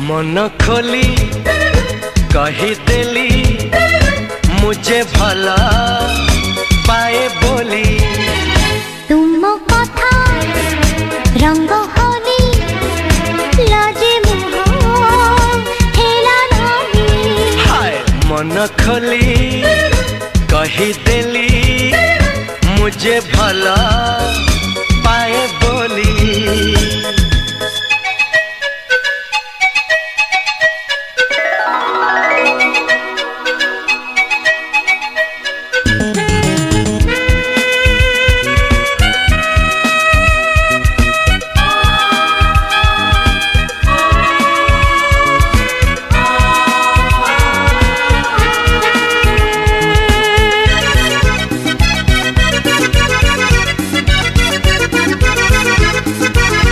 मन खोली कहीदेली मुझे भला पाए बोली। तुम कथा रंग होली लाजे मुह हेला नहीं। हाय मन खोली कहीदेली मुझे भला